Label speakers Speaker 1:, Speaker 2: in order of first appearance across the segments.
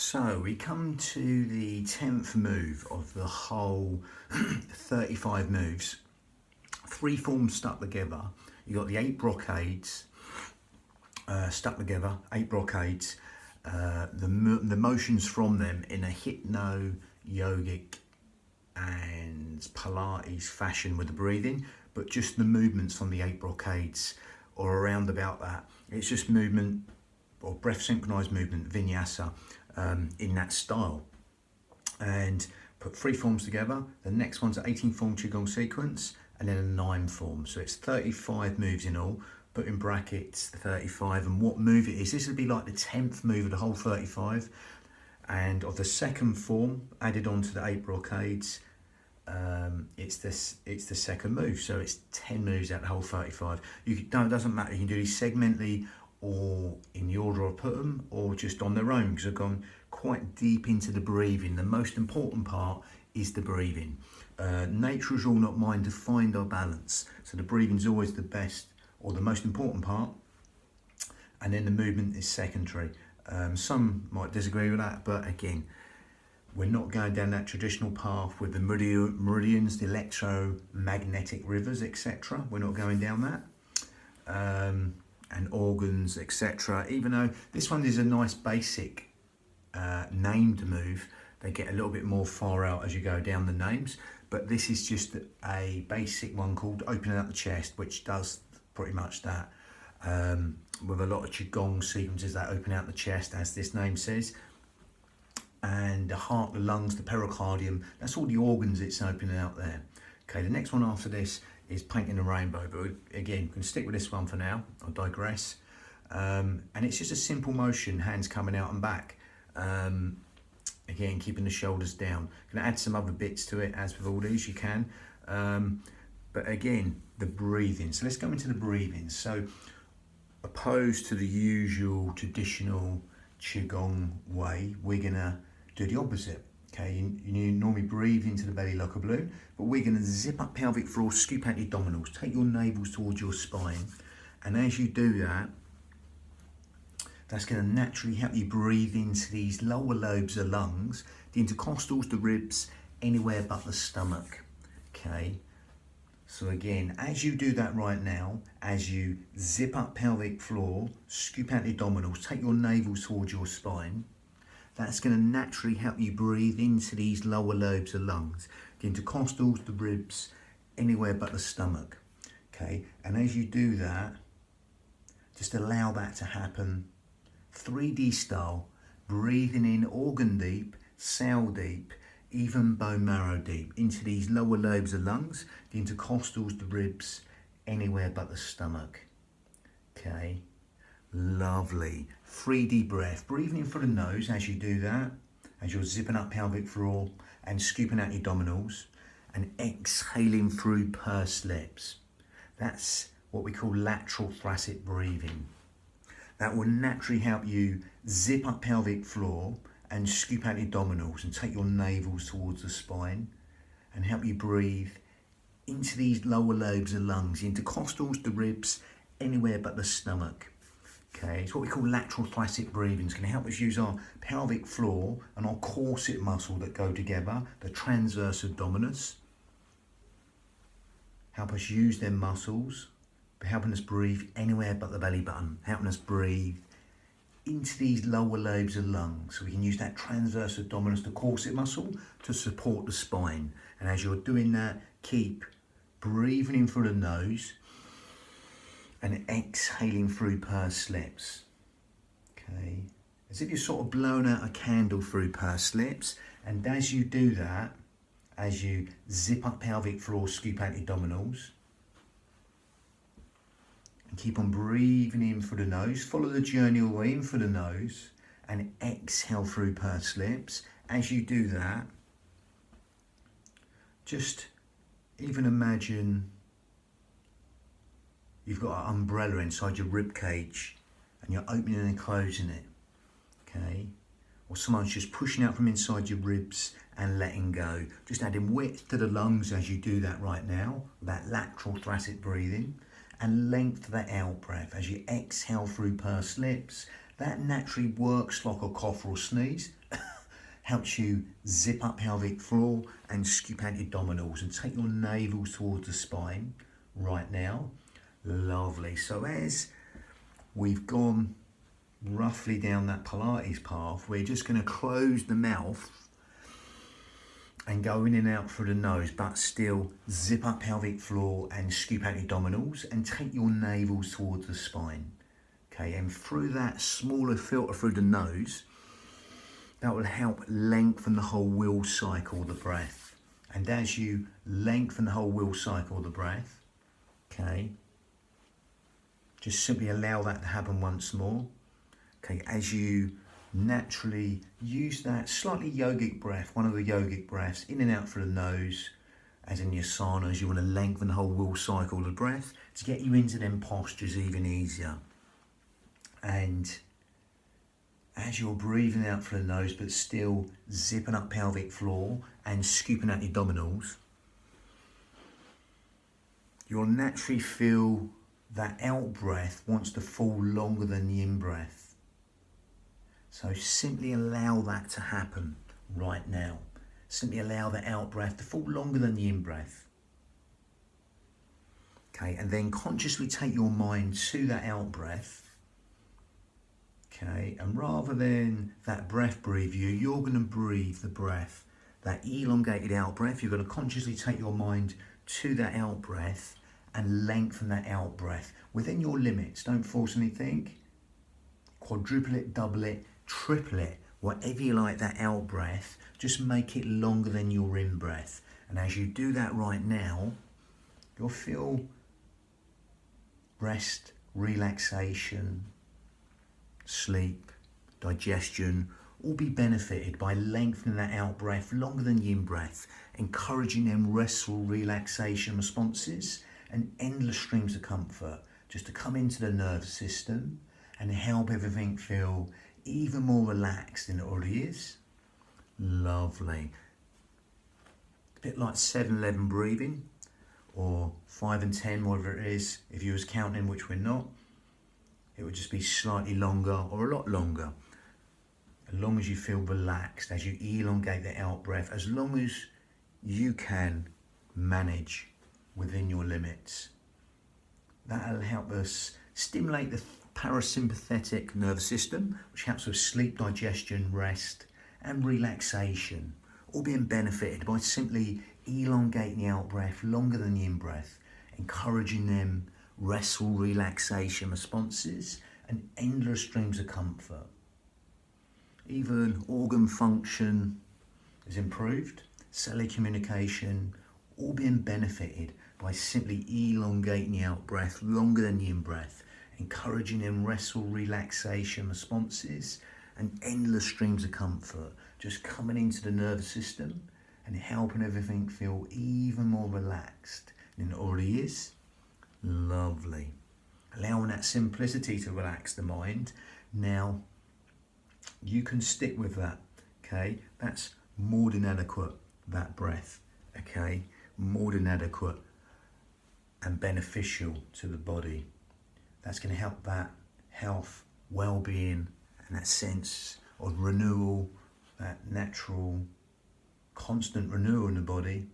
Speaker 1: So we come to the 10th move of the whole 35 moves. Three forms stuck together. You got the 8 brocades stuck together, 8 brocades. The motions from them in a hypno, yogic and Pilates fashion with the breathing, but just the movements from the 8 brocades or around about that. It's just movement or breath synchronized movement, vinyasa, in that style. And put 3 forms together. The next one's an 18 form Qigong sequence and then a 9 form. So it's 35 moves in all. Put in brackets 35 and what move it is. This would be like the 10th move of the whole 35. And of the second form added on to the 8 brocades, it's the second move. So it's 10 moves out the whole 35. It doesn't matter. You can do these segmentally or in the order I put them, or just on their own, because I've gone quite deep into the breathing. The most important part is the breathing. Nature's all, not mine, to find our balance. So the breathing's always the best or the most important part, and then the movement is secondary. Some might disagree with that, but again, we're not going down that traditional path with the meridians, the electromagnetic rivers, etc. We're not going down that. And organs, etc. Even though this one is a nice basic named move, they get a little bit more far out as you go down the names, but this is just a basic one called opening up the chest, which does pretty much that, with a lot of Qigong sequences that open out the chest, as this name says, and the heart, the lungs, the pericardium, that's all the organs it's opening out there. Okay, the next one after this is painting a rainbow, but again, we can stick with this one for now. I'll digress. And it's just a simple motion, hands coming out and back. Again, keeping the shoulders down. You can add some other bits to it, as with all these, you can. But again, the breathing. So let's go into the breathing. So, opposed to the usual traditional Qigong way, we're gonna do the opposite. Okay, you normally breathe into the belly like a balloon, but we're going to zip up pelvic floor, scoop out your abdominals, take your navels towards your spine, and as you do that, that's going to naturally help you breathe into these lower lobes of lungs, the intercostals, the ribs, anywhere but the stomach. Okay, so again, as you do that right now, as you zip up pelvic floor, scoop out the abdominals, take your navels towards your spine, that's going to naturally help you breathe into these lower lobes of lungs, the intercostals, the ribs, anywhere but the stomach. Okay, and as you do that, just allow that to happen 3D style, breathing in organ deep, cell deep, even bone marrow deep, into these lower lobes of lungs, the intercostals, the ribs, anywhere but the stomach. Okay. Lovely. 3D breath. Breathing in through the nose as you do that, as you're zipping up pelvic floor and scooping out your abdominals, and exhaling through pursed lips. That's what we call lateral thoracic breathing. That will naturally help you zip up pelvic floor and scoop out your abdominals and take your navels towards the spine and help you breathe into these lower lobes of lungs, the intercostals, the ribs, anywhere but the stomach. Okay, it's what we call lateral thoracic breathing. It's going to help us use our pelvic floor and our corset muscle that go together, the transverse abdominis. Help us use them muscles, helping us breathe anywhere but the belly button, helping us breathe into these lower lobes of lungs. So we can use that transverse abdominis, the corset muscle, to support the spine. And as you're doing that, keep breathing in through the nose and exhaling through pursed lips. Okay, as if you're sort of blowing out a candle through pursed lips. And as you do that, as you zip up pelvic floor, scoop out your abdominals, and keep on breathing in through the nose, follow the journey away in through the nose, and exhale through pursed lips. As you do that, just even imagine you've got an umbrella inside your rib cage and you're opening and closing it, okay? Or someone's just pushing out from inside your ribs and letting go. Just adding width to the lungs as you do that right now, that lateral thoracic breathing, and length to that out breath as you exhale through pursed lips. That naturally works like a cough or sneeze. Helps you zip up pelvic floor and scoop out your abdominals and take your navels towards the spine right now. Lovely. So as we've gone roughly down that Pilates path, we're just going to close the mouth and go in and out through the nose, but still zip up pelvic floor and scoop out your abdominals and take your navels towards the spine. Okay, and through that smaller filter through the nose, that will help lengthen the whole will cycle of the breath. And as you lengthen the whole will cycle of the breath, okay, just simply allow that to happen once more. Okay, as you naturally use that slightly yogic breath, one of the yogic breaths, in and out through the nose, as in your sanas, you want to lengthen the whole will cycle of the breath to get you into them postures even easier. And as you're breathing out through the nose, but still zipping up pelvic floor and scooping out your abdominals, you'll naturally feel that out breath wants to fall longer than the in breath. So simply allow that to happen right now. Simply allow the out breath to fall longer than the in breath. Okay, and then consciously take your mind to that out breath. Okay, and rather than that breath breathe you, you're going to breathe the breath, that elongated out breath. You're going to consciously take your mind to that out breath and lengthen that out breath within your limits. Don't force anything. Quadruple it, double it, triple it, whatever you like, that out breath. Just make it longer than your in breath. And as you do that right now, you'll feel rest, relaxation, sleep, digestion, all be benefited by lengthening that out breath longer than the in breath, encouraging them restful relaxation responses and endless streams of comfort just to come into the nervous system and help everything feel even more relaxed than it already is. Lovely. A bit like 7-11 breathing, or 5 and 10, whatever it is. If you was counting, which we're not, it would just be slightly longer or a lot longer. As long as you feel relaxed, as you elongate the out breath, as long as you can manage within your limits. That'll help us stimulate the parasympathetic nervous system, which helps with sleep, digestion, rest and relaxation, all being benefited by simply elongating the out breath longer than the in breath, encouraging them restful relaxation responses and endless streams of comfort. Even organ function is improved, cellular communication, all being benefited by simply elongating the out breath longer than the in breath, encouraging them restful relaxation responses and endless streams of comfort, just coming into the nervous system and helping everything feel even more relaxed than it already is. Lovely. Allowing that simplicity to relax the mind. Now, you can stick with that, okay? That's more than adequate, that breath, okay? More than adequate and beneficial to the body. That's going to help that health, well-being and that sense of renewal, that natural, constant renewal in the body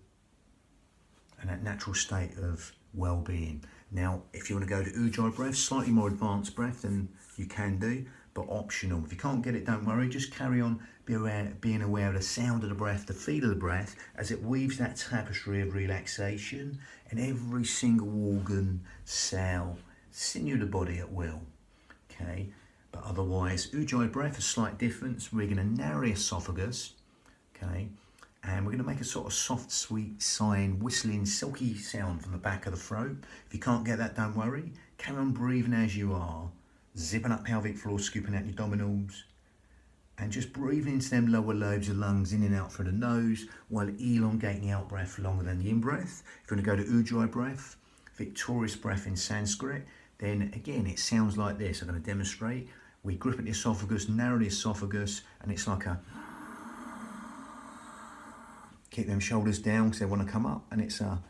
Speaker 1: and that natural state of well-being. Now, if you want to go to Ujjayi breath, slightly more advanced breath than you can do, but optional. If you can't get it, don't worry, just carry on being aware of the sound of the breath, the feel of the breath, as it weaves that tapestry of relaxation in every single organ, cell, sinew of the body at will, okay? But otherwise, Ujjayi breath, a slight difference. We're going to narrow the esophagus, okay? And we're going to make a sort of soft, sweet, sighing, whistling, silky sound from the back of the throat. If you can't get that, don't worry. Carry on breathing as you are, zipping up pelvic floor, scooping out your abdominals, and just breathing into them lower lobes of lungs in and out through the nose while elongating the out breath longer than the in breath. If you want to go to Ujjayi breath, victorious breath in Sanskrit, then again it sounds like this. I'm going to demonstrate. We grip at the esophagus, narrow the esophagus, and it's like a... Keep them shoulders down because they want to come up, and it's a...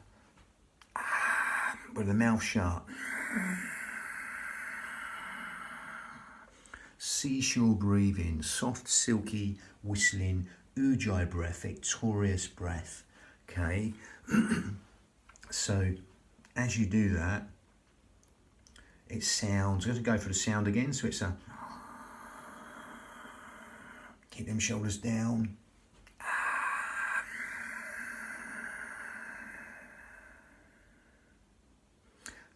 Speaker 1: with the mouth shut. seashore breathing, soft, silky, whistling, ujjayi breath, victorious breath. Okay, so as you do that, it sounds, I'm going to go for the sound again, so it's a, keep them shoulders down.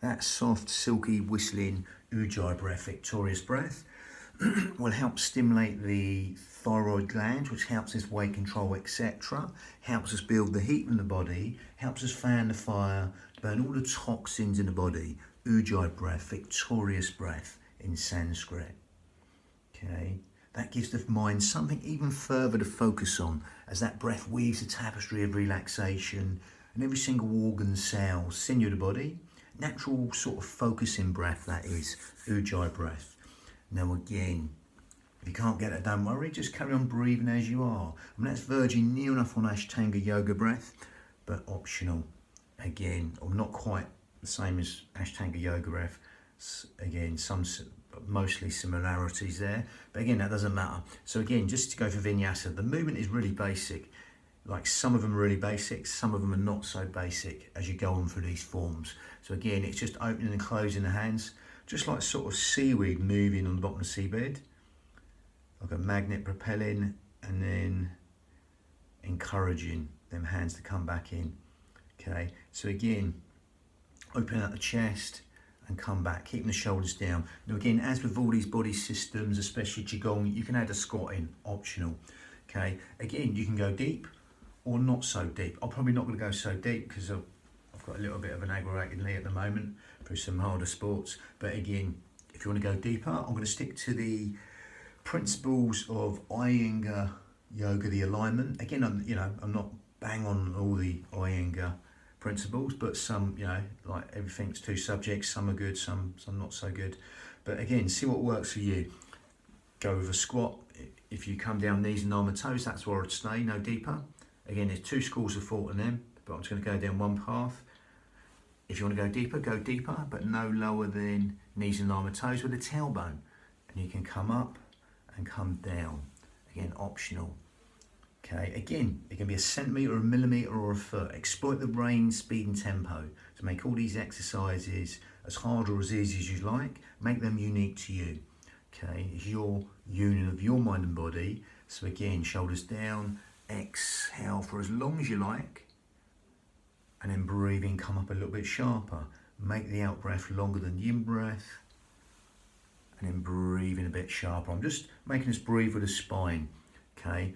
Speaker 1: That soft, silky, whistling, ujjayi breath, victorious breath, will help stimulate the thyroid gland, which helps us weight control, etc. Helps us build the heat in the body, helps us fan the fire, burn all the toxins in the body. Ujjayi breath, victorious breath in Sanskrit. Okay, that gives the mind something even further to focus on as that breath weaves a tapestry of relaxation and every single organ, cell, sinew of the body. Natural sort of focusing breath, that is ujjayi breath. Now again, if you can't get it, don't worry, just carry on breathing as you are. I mean, that's verging near enough on Ashtanga yoga breath, but optional. Again, or not quite the same as Ashtanga yoga breath. Again, mostly similarities there, but again, that doesn't matter. So again, just to go for vinyasa, the movement is really basic. Like some of them are really basic, some of them are not so basic as you go on through these forms. So again, it's just opening and closing the hands, just like sort of seaweed moving on the bottom of the seabed, like a magnet propelling, and then encouraging them hands to come back in. Okay, so again, open out the chest and come back, keeping the shoulders down. Now again, as with all these body systems, especially Qigong, you can add a squat in, optional. Okay, again, you can go deep or not so deep. I'm probably not going to go so deep because I've got a little bit of an aggravated knee at the moment through some harder sports. But again, if you want to go deeper, I'm going to stick to the principles of Iyengar yoga, the alignment. Again, I'm not bang on all the Iyengar principles, but some, like everything's two subjects. Some are good, some not so good. But again, see what works for you. Go with a squat. If you come down knees and arm and toes, that's where I'd stay, no deeper. Again, there's two schools of thought in them, but I'm just going to go down one path. If you want to go deeper, but no lower than knees and arm and toes with a tailbone. And you can come up and come down. Again, optional. Okay, again, it can be a centimetre, a millimetre or a foot. Exploit the brain, speed and tempo to make all these exercises as hard or as easy as you like. Make them unique to you. Okay, it's your union of your mind and body. So again, shoulders down, exhale for as long as you like, and then breathing, come up a little bit sharper. Make the out breath longer than the in breath, and then breathing a bit sharper. I'm just making us breathe with the spine. Okay,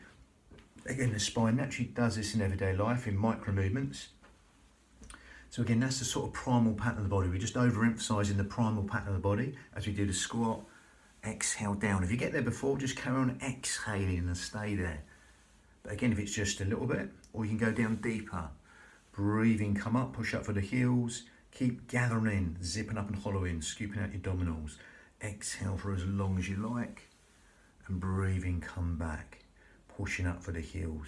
Speaker 1: again, the spine naturally does this in everyday life in micro movements. So again, that's the sort of primal pattern of the body. We're just overemphasizing the primal pattern of the body as we do the squat. Exhale down. If you get there before, just carry on exhaling and stay there. But again, if it's just a little bit, or you can go down deeper. Breathing, come up, push up for the heels. Keep gathering in, zipping up and hollowing, scooping out your abdominals. Exhale for as long as you like. And breathing, come back, pushing up for the heels.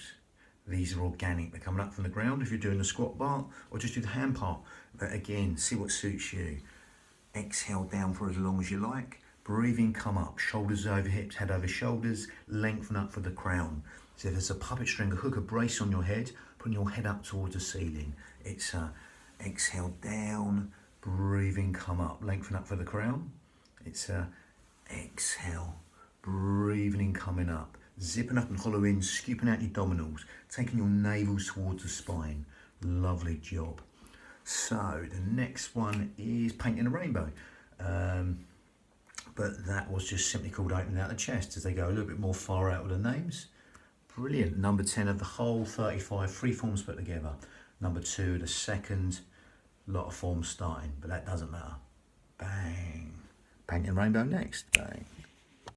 Speaker 1: These are organic. They're coming up from the ground if you're doing the squat part, or just do the hand part. But again, see what suits you. Exhale down for as long as you like. Breathing, come up, shoulders over hips, head over shoulders, lengthen up for the crown. So if there's a puppet string, a hook, a brace on your head, putting your head up towards the ceiling. It's exhale down, breathing, come up, lengthen up for the crown. It's exhale, breathing in, coming up, zipping up and hollow in, scooping out your abdominals, taking your navels towards the spine. Lovely job. So the next one is painting a rainbow. But that was just simply called opening out the chest as they go a little bit more far out with the names. Brilliant. Number 10 of the whole 35, 3 forms put together. Number 2, the second, lot of forms starting, but that doesn't matter. Bang. Painting rainbow next. Bang.